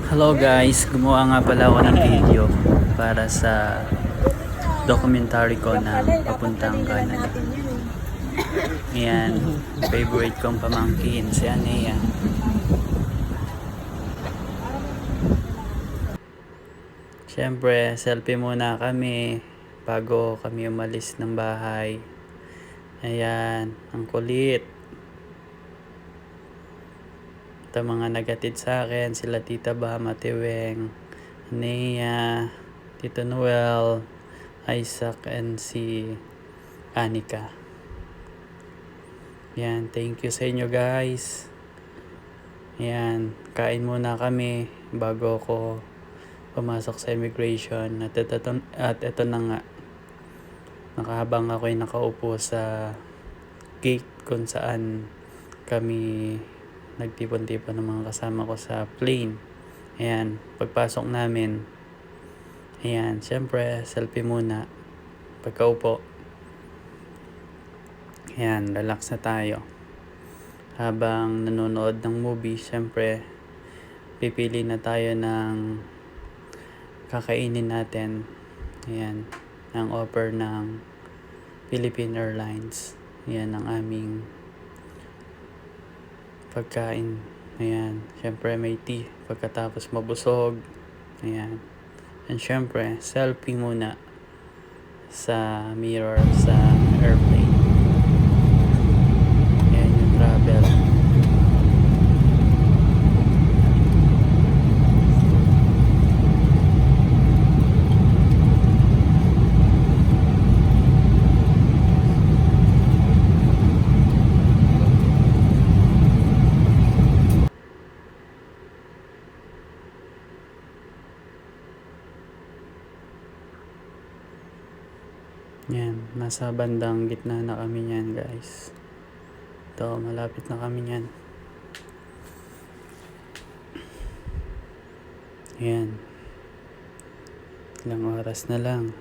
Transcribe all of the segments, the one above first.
Hello guys, gumawa nga pala ako ng video para sa documentary ko na papuntang Canada. Ayan, favorite kong pamangkin, si Anea. Siyempre, selfie muna kami bago kami umalis ng bahay. Ayan, ang kulit. Ito mga nagatid sa akin, sila Tita Bam, Ate Weng, Nea, Tito Noel, Isaac, and si Anika. Yan, thank you sa inyo guys. Yan, kain muna kami bago ako pumasok sa immigration. At ito na nga, nakahabang ako'y nakaupo sa gate kung saan kami nagtipon-tipon ng mga kasama ko sa plane. Ayan, pagpasok namin, ayan, syempre selfie muna pagkaupo. Ayan, relax na tayo habang nanonood ng movie. Syempre pipili na tayo ng kakainin natin. Ayan, ang offer ng Philippine Airlines. Ayan ang aming pagkain. Ayan, syempre may tea pagkatapos mabusog. Ayan, and syempre selfie muna sa mirror sa airplane. Ayan yung travel. Yan, nasa bandang gitna na kami niyan guys. Ito, malapit na kami niyan. Yan, ilang oras na lang.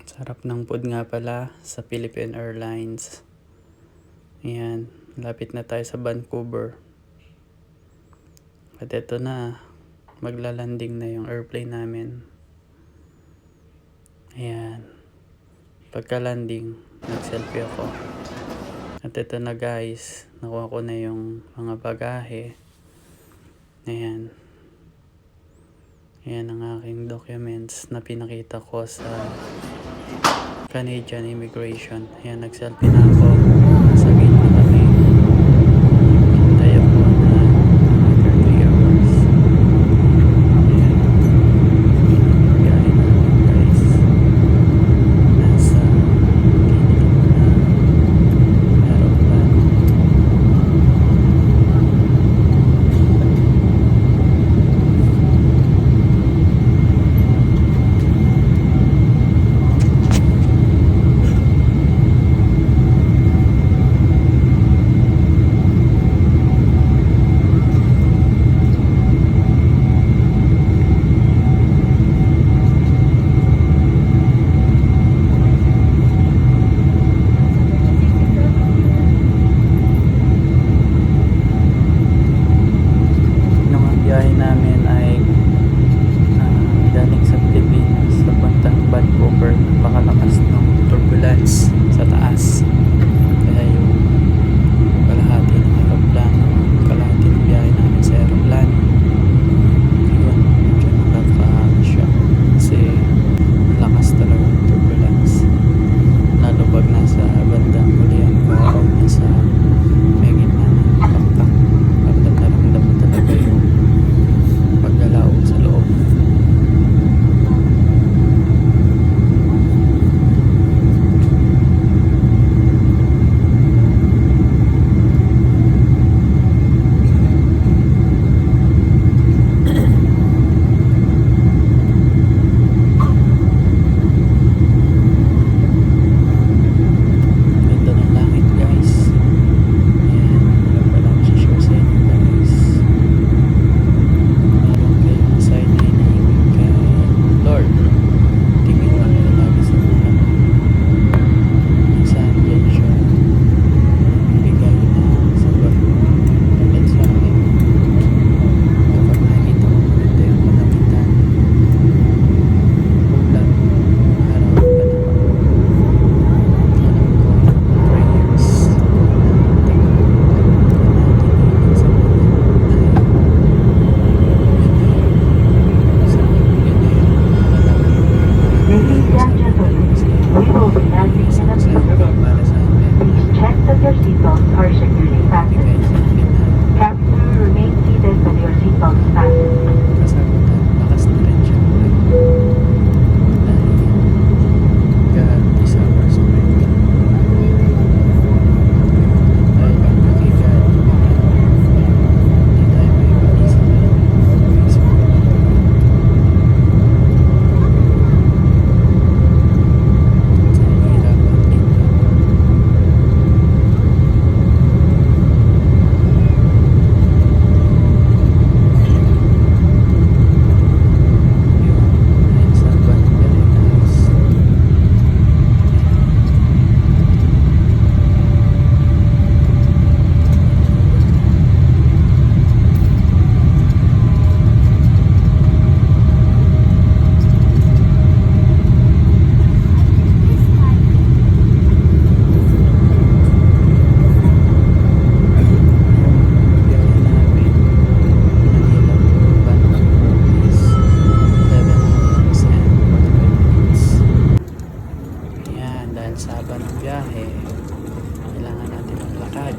Sarap ng food nga pala sa Philippine Airlines. Ayan, lapit na tayo sa Vancouver. At ito na, maglalanding na yung airplane namin. Ayan, pagka-landing, nag-selfie ako. At ito na guys, nakuha ko na yung mga bagahe. Ayan. Ayan ang aking documents na pinakita ko sa Canadian Immigration. Ayan, nag-selfie na ako. Nasa gate na kami. Hintay ako na another 3 hours. Ayan. Biyahe na ako guys. Nasa gate na aeroplano. We will be landing in a few minutes. para sa amin. Please check that your seatbelts are securely fastened. Cabin crew remain seated with your seatbelts fastened. Kasagutan, lakas na rin siya. God, is our strength. Tayo ba kay God? Hindi tayo may mali sa Facebook. Sa hirap at ito. Yun, sa Barangay. Dahil sa haba ng biyahe, kailangan natin maglakad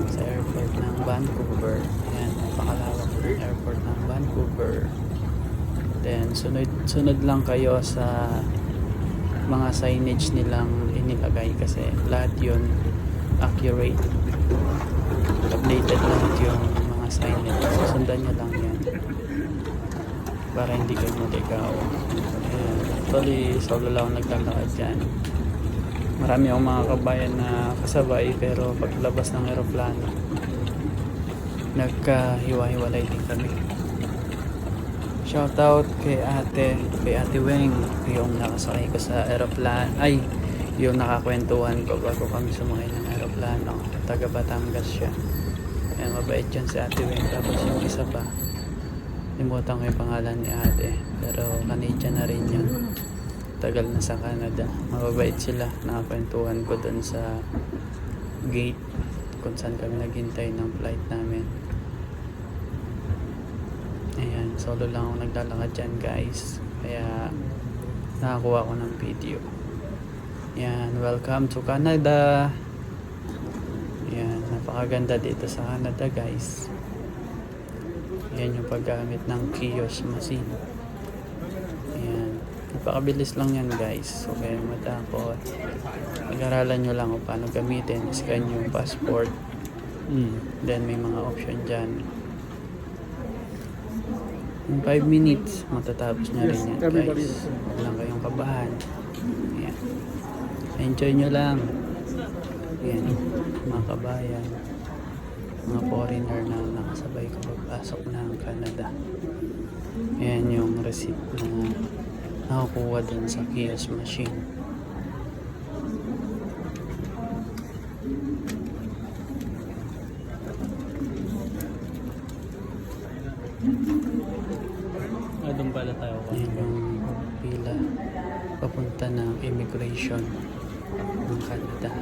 sa airport ng Vancouver. Ayan, napakalawak ng airport ng Vancouver. Then, sunod lang kayo sa mga signage nilang inilagay kasi lahat yun accurate. Updated lahat yung mga signage. Sundan nyo lang yan para hindi kayo maligaw. Ayan. Actually, solo lang ako naglalakad dyan. Marami akong mga kabayan na kasabay pero paglabas ng aeroplano nagkahiwa-hiwalay din kami. Shoutout kay Ate Weng, yung nakasakay ko sa aeroplano, ay yung nakakwentuhan ko bago kami sumakay ng aeroplano. Taga Batangas siya. Ayan, mabait yan si Ate Weng. Tapos yung isa pa, limutan ko yung pangalan ni ate pero Canadian na rin yun, tagal na sa Canada. Mababait sila, nakakwentuhan ko dun sa gate kung saan kami naghintay ng flight namin. Ayan, solo lang ako naglalakad dyan guys, kaya nakakuha ko ng video. Ayan, welcome to Canada. Ayan, napakaganda dito sa Canada guys. Yan yung paggamit ng kiosk machine. Ayan. Napakabilis lang yan guys. So kaya matakot. Pag-aralan nyo lang kung paano gamitin. Scan yung passport. Then may mga option dyan. In 5 minutes, matatapos na rin yan guys. Huwag lang kayong kabahan. Ayan. Enjoy nyo lang. Ayan. Mga kabayan, mga foreigner na nakasabay ko pagpasok ng Canada. Ayan yung receipt na nakakuha dun sa kiosk machine. Doon pala tayo. Ayan yung pila papunta ng immigration ng Canada.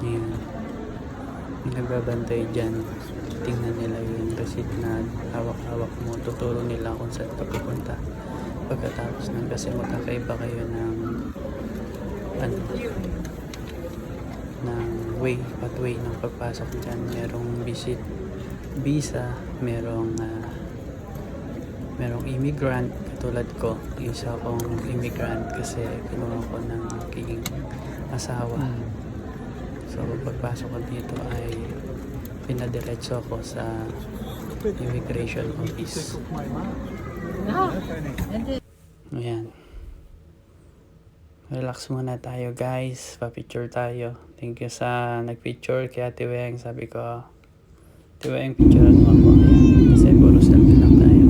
Ayan. Yung nagbabantay dyan, tingnan nila yung receipt na hawak-hawak mo. Tuturo nila kung saan ka pupunta. Pagkatapos ng kasi magkakaiba kayo ng ng pathway ng pagpasok dyan. Merong visa, merong immigrant katulad ko. Isa akong immigrant kasi kinuha ko ng aking asawa. So pagpasok ko dito ay pinadiretso ko sa immigration office. Ayan. Relax muna tayo guys. Pa-picture tayo. Thank you sa nag-picture kay Ate Weng. Sabi ko, Ate Weng, picturean mo ako. Ayan. Kasi puro selfie lang tayo.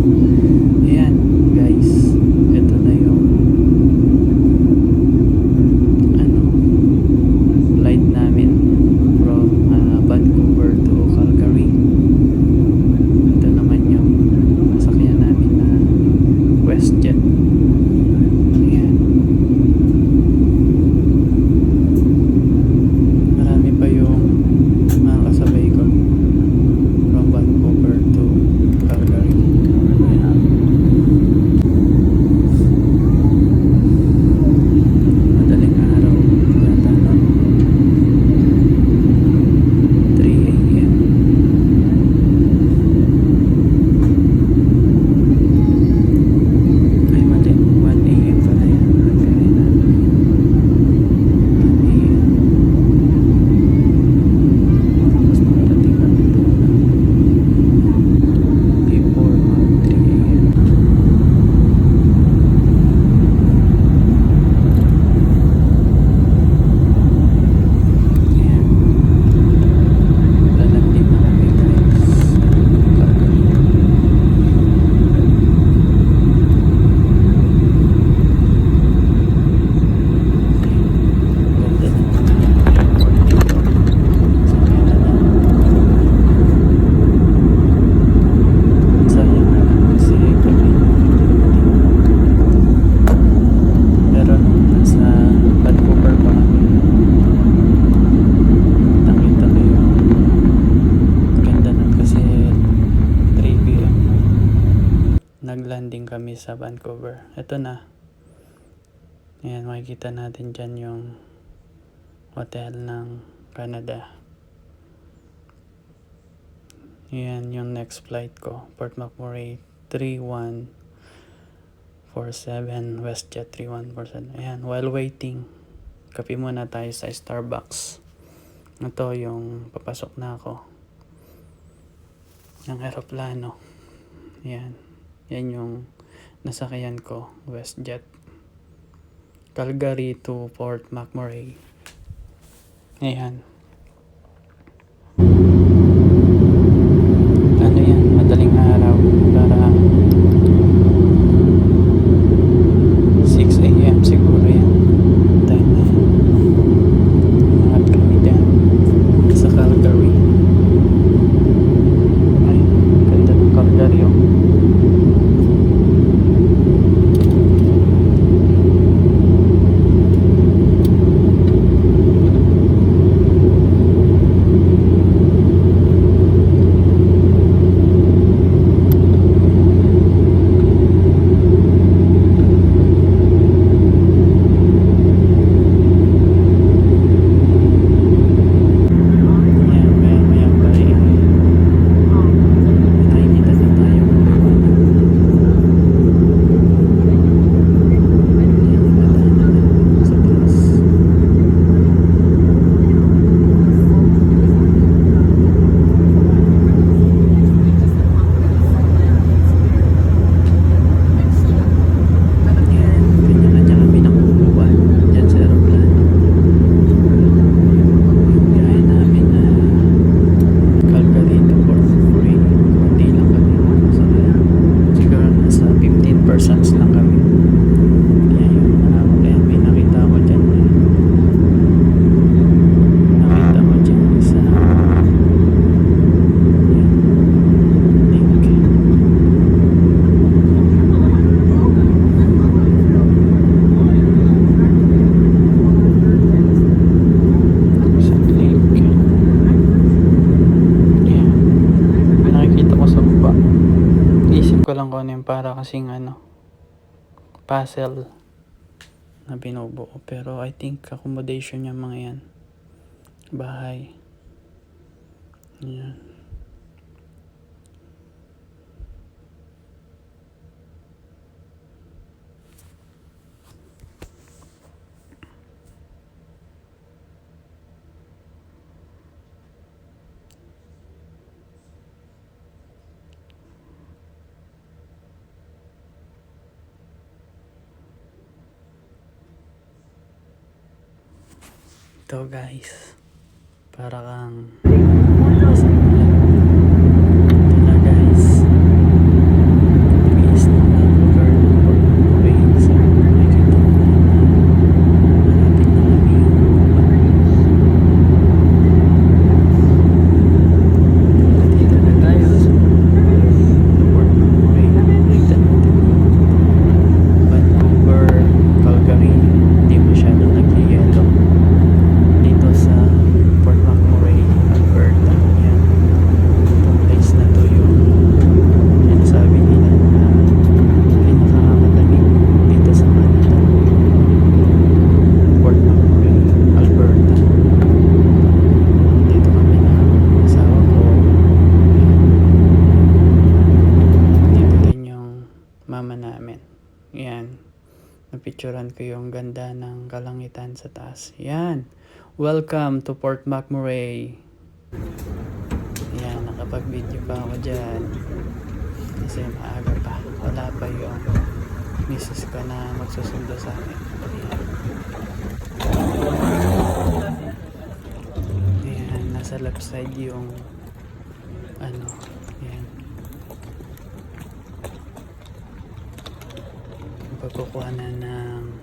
Ayan guys. Ito na yung flight namin from Vancouver to Calgary. Ito naman yung masakyan namin na WestJet. Ayan. Marami pa yung tayo sa Vancouver. Ito na. Ayan, makikita natin dyan yung hotel ng Canada. Ayan yung next flight ko. Port McMurray 3147, WestJet 3147. Ayan, while waiting, kape muna tayo sa Starbucks. Ito yung papasok na ako ng aeroplano. Ayan. Yan yung nasakyan ko, WestJet. Calgary to Port McMurray. Ayan. Ano yan? Madaling araw. Para 6 a.m. siguro yan. Time na yan. Umangat kami dyan sa Calgary. Ay, ganda ng Calgary oh. Ayan, maya pa eh. Nakikita na tayo ng liwanag. Ayan, nadaanan na sa taas. Ayan, kanya-kanya kami nakukuhan dyan sa aeroplano. Yung biyahe namin na Calgary to Port McMurray, konti lang kami sakay. Siguro nasa 15 persons lang kami. Kaya yun, kaya may nakita ko dyan eh. Nakita ko dyan sa yan, link. Sa link. Yan. May nakikita ko sa baba. Isip ko lang kung ano yung para kasing puzzle na binubuo. Pero I think accommodation yung mga yan. Bahay. Yan. Ito guys. Para kang nasa ulan. Ito na guys. Nag-iis na Vancouver ng Port McMurray. So makikita mo na malapit na kami yung baba. Dito na tayo sa Port McMurray. Makikita natin yung Vancouver, Calgary. Hindi masyadong nag-yelo dito sa Port McMurray, Alberta. Yan. Itong place na to yung sinasabi nila na pinakakalamig dito sa Canada. Port McMurray, Alberta. Dito kami na asawa ko. Yan. Dito din yung mama namin. Yan. Napicturan ko yung ganda ng kalangitan sa taas. Yan. Welcome to Port McMurray. Yan, nakapag-video pa ako dyan. Kasi maaga pa. Wala pa yung misis ko na magsusundo sa akin. Yan, nasa left side yung yan. Pagkukuha na ng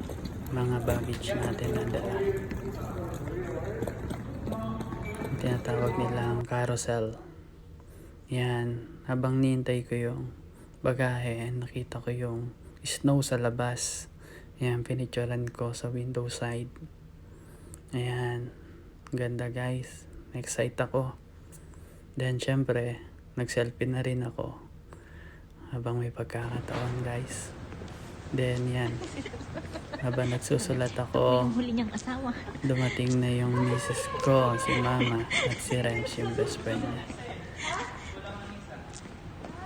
mga baggage natin na dala. Tinatawag nilang carousel. Yan. Habang nihintay ko yung bagahe, nakita ko yung snow sa labas. Yan, pinicturean ko sa window side. Ayan. Ganda guys. Excite ako. Then syempre, nag-selfie na rin ako. Habang may pagkakataon guys. Then yan, habang nagsusulat ako, Yung huli niyang asawa. dumating na yung misis ko, si Mama, at si Rems, yung best friend niya.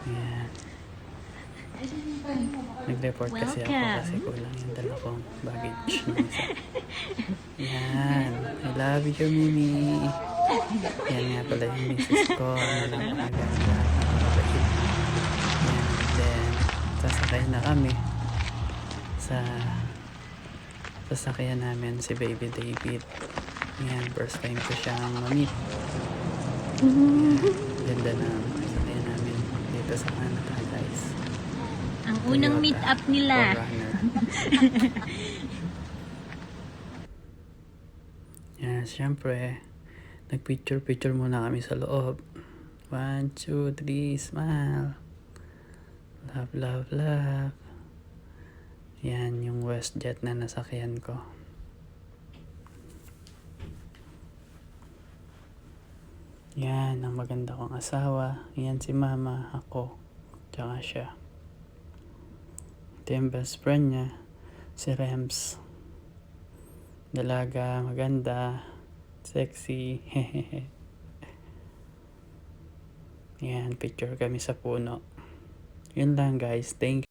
Yan. Nag-report kasi ako Welcome. kasi kulang yung dala kong baggage na isa. Yan. I love you, Mimi. Yan nga pala yung misis ko. Ano lang maganda. Napakabait. Yan. Then, sasakay na kami sa sasakyan namin si Baby David. Yan. First time ko siyang ma-meet. Yan. Ganda na sasakyan namin dito sa Canada, guys. Ang unang meet up nila. Forerunner. Yan, syempre, nagpicture-picture muna kami sa loob. 1, 2, 3, smile. Love, love, love. Yan, yung WestJet na nasakyan ko. Yan, ang maganda kong asawa. Yan si Mama, ako, tsaka siya. Ito yung best friend niya, si Rems. Dalaga, maganda, sexy. Yan, picture kami sa puno. Yun lang guys, thank you.